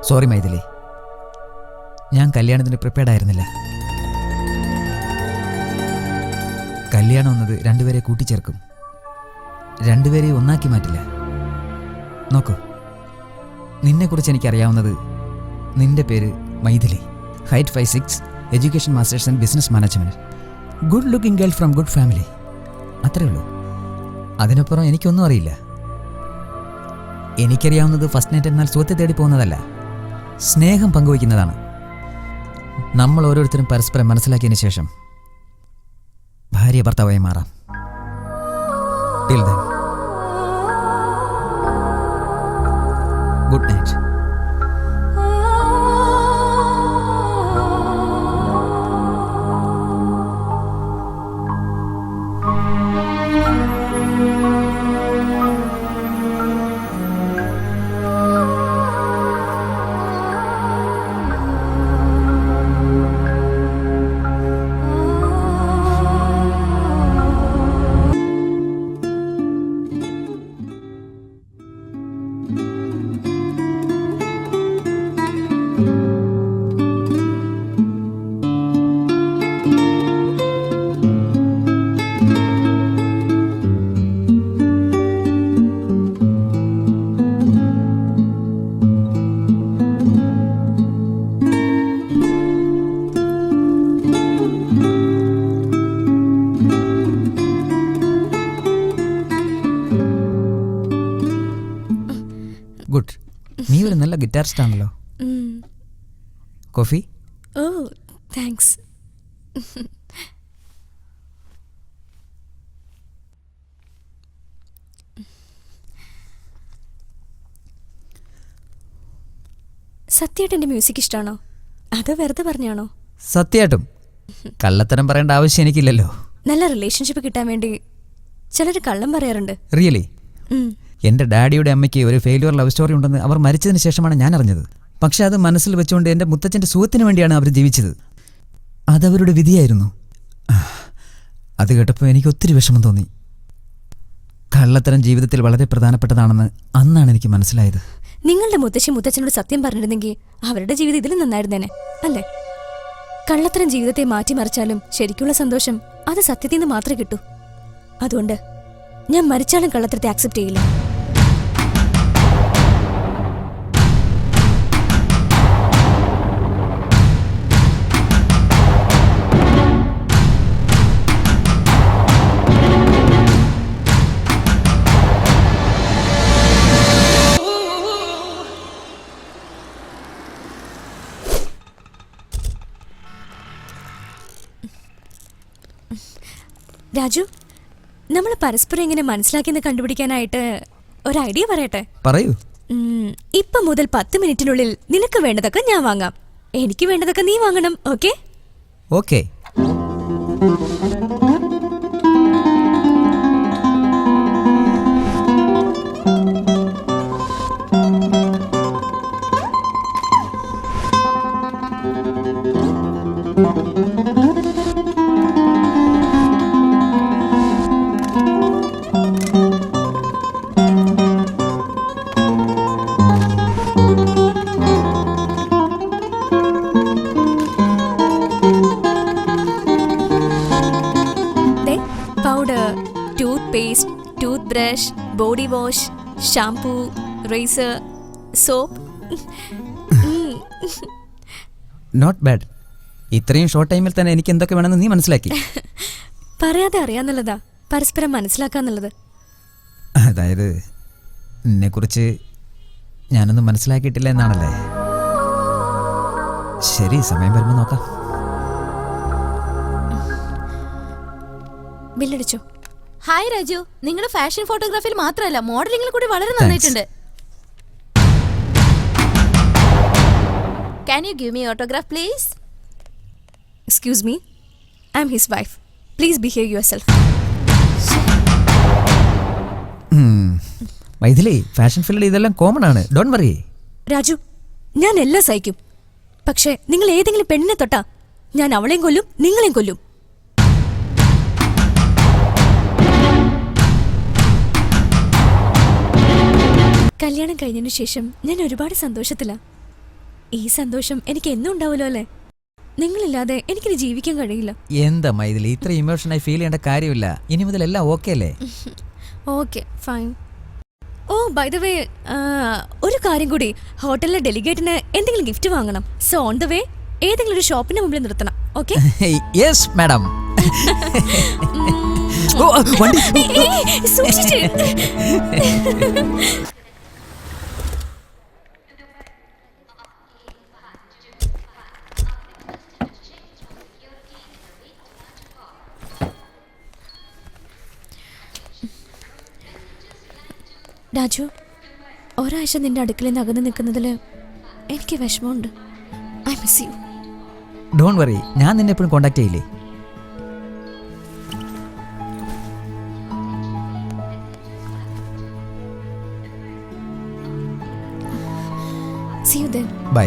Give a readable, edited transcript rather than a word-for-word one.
Sorry Maithili, ഞാൻ കല്യാണത്തിന് prepared ആയിരുന്നില്ല. കല്യാണം എന്നത് രണ്ടുപേരെ കൂട്ടിച്ചേർക്കും, രണ്ടുപേരെയും ഒന്നാക്കി മാറ്റില്ല. നോക്കൂ, നിന്നെക്കുറിച്ച് എനിക്കറിയാവുന്നത് നിന്റെ പേര് Maithili, height 5'6", education masters and business management, good looking girl from good family. അത്രേ ഉള്ളൂ. അതിനപ്പുറം എനിക്കൊന്നും അറിയില്ല. എനിക്കറിയാവുന്നത് ഫസ്റ്റ് നൈറ്റ് എന്നാൽ സുഖത്തെ തേടി പോകുന്നതല്ല, സ്നേഹം പങ്കുവയ്ക്കുന്നതാണ്. നമ്മൾ ഓരോരുത്തരും പരസ്പരം മനസ്സിലാക്കിയതിന് ശേഷം ഭാര്യ ഭർത്താവായി മാറാം. Till then, good night. Good. നീ ഒരു നല്ല ഗിറ്റാറിസ്റ്റ് ആണല്ലോ. കോഫി? ഓ താങ്ക്സ്. സത്യമായിട്ട് മ്യൂസിക് ഇഷ്ടമാണോ അതോ വെറുതെ പറഞ്ഞാണോ? സത്യമായിട്ടും. കള്ളത്തരം പറയേണ്ട ആവശ്യം എനിക്കില്ലല്ലോ. നല്ല റിലേഷൻഷിപ്പ് കിട്ടാൻ വേണ്ടി ചിലർ കള്ളം പറയാറുണ്ട്. റിയലി? എൻ്റെ ഡാഡിയുടെ അമ്മയ്ക്ക് ഒരു ഫെയിലിയർ ലവ് സ്റ്റോറി ഉണ്ടെന്ന് അവർ മരിച്ചതിന് ശേഷമാണ് ഞാൻ അറിഞ്ഞത്. പക്ഷെ അത് മനസ്സിൽ വെച്ചുകൊണ്ട് എൻ്റെ മുത്തച്ഛൻ്റെ സുഖത്തിന് വേണ്ടിയാണ് അവർ ജീവിച്ചത്. അതവരുടെ വിധിയായിരുന്നു. അത് കേട്ടപ്പോൾ എനിക്ക് ഒത്തിരി വിഷമം തോന്നി. കള്ളത്തരം ജീവിതത്തിൽ വളരെ പ്രധാനപ്പെട്ടതാണെന്ന് അന്നാണ് എനിക്ക് മനസ്സിലായത്. നിങ്ങളുടെ മുത്തച്ഛനോട് സത്യം പറഞ്ഞിരുന്നെങ്കിൽ അവരുടെ ജീവിതം ഇതിലും നന്നായിരുന്നേനെ അല്ലേ? കള്ളത്തരം ജീവിതത്തെ മാറ്റിമറിച്ചാലും ശരിക്കുള്ള സന്തോഷം അത് സത്യത്തിൽ നിന്ന് മാത്രമേ കിട്ടൂ. അതുകൊണ്ട് ഞാൻ മരിച്ചാലും കള്ളത്തരത്തെ ആക്സെപ്റ്റ് ചെയ്യില്ല. രാജു, നമ്മൾ പരസ്പരം എങ്ങനെ മനസ്സിലാക്കിയെന്ന് കണ്ടുപിടിക്കാനായിട്ട് ഒരു ഐഡിയ പറയട്ടെ? പറയൂ. ഇപ്പം മുതൽ 10 മിനിറ്റിനുള്ളിൽ നിനക്ക് വേണ്ടതൊക്കെ ഞാൻ വാങ്ങാം, എനിക്ക് വേണ്ടതൊക്കെ നീ വാങ്ങണം. Okay? Okay. Powder, toothpaste, toothbrush, body wash, shampoo, razor, soap. Not bad. ഇത്രയും ഷോർട്ട് ടൈമിൽ തന്നെ എനിക്ക് എന്തൊക്കെ വേണമെന്ന് നീ മനസ്സിലാക്കി. പറയാതെ അറിയാന്നുള്ളതാ പരസ്പരം മനസ്സിലാക്കാന്നുള്ളത്. അതായത് എന്നെക്കുറിച്ച് ഞാനൊന്നും മനസ്സിലാക്കിയിട്ടില്ല എന്നാണല്ലേ? ശരി, സമയം വരുമ്പോൾ നോക്കാം. ബില്ലടിച്ചോ? ഹായ് രാജു, നിങ്ങളുടെ ഫാഷൻ ഫോട്ടോഗ്രാഫിയിൽ മാത്രമല്ല മോഡലിംഗിൽ കൂടി വളരെ നന്നായിട്ടുണ്ട്. Can you give me autograph please? Excuse me, I'm his wife. Please behave yourself. Maithili, fashion ഫീൽഡിൽ ഇതെല്ലാം കോമൺ ആണ്. Don't worry. രാജു, ഞാൻ എല്ലാം സഹിക്കും. പക്ഷേ നിങ്ങൾ ഏതെങ്കിലും പെണ്ണിനെ തൊട്ടാ ഞാൻ അവളെയും കൊല്ലും, നിങ്ങളെയും കൊല്ലും. കല്യാണം കഴിഞ്ഞതിനു ശേഷം ഞാൻ ഒരുപാട് സന്തോഷത്തിലാ. ഈ സന്തോഷം എനിക്ക് എന്നും ഉണ്ടാവുമല്ലോ അല്ലേ? നിങ്ങളില്ലാതെ എനിക്കിനി ജീവിക്കാൻ കഴിയില്ല. എന്താ മൈഥിലി, ഇത്ര ഇമോഷനായി ഫീൽ ചെയ്യേണ്ട കാര്യമില്ല. ഇനി മുതൽ എല്ലാം ഓക്കെ അല്ലേ? Okay fine. Oh by the way, ഒരു കാര്യം കൂടി, ഹോട്ടലിലെ ഡെലിഗേറ്റിന് എന്തെങ്കിലും ഗിഫ്റ്റ് വാങ്ങണം. സോ ഓൺ ദ വേ ഏതെങ്കിലും ഒരു ഷോപ്പിന്റെ മുമ്പിൽ നിർത്തണം. ഓക്കെ? Yes madam. സൂക്ഷിച്ച്. രാജു, ഒരാഴ്ച നിന്റെ അടുക്കളയിൽ നിന്ന് അകന്ന് നിൽക്കുന്നതിൽ എനിക്ക് വിഷമമുണ്ട്. I miss you. Don't worry, ഞാൻ നിന്നെ എപ്പോഴും കോണ്ടാക്ട് ചെയ്യില്ലേ. See you then. ബൈ.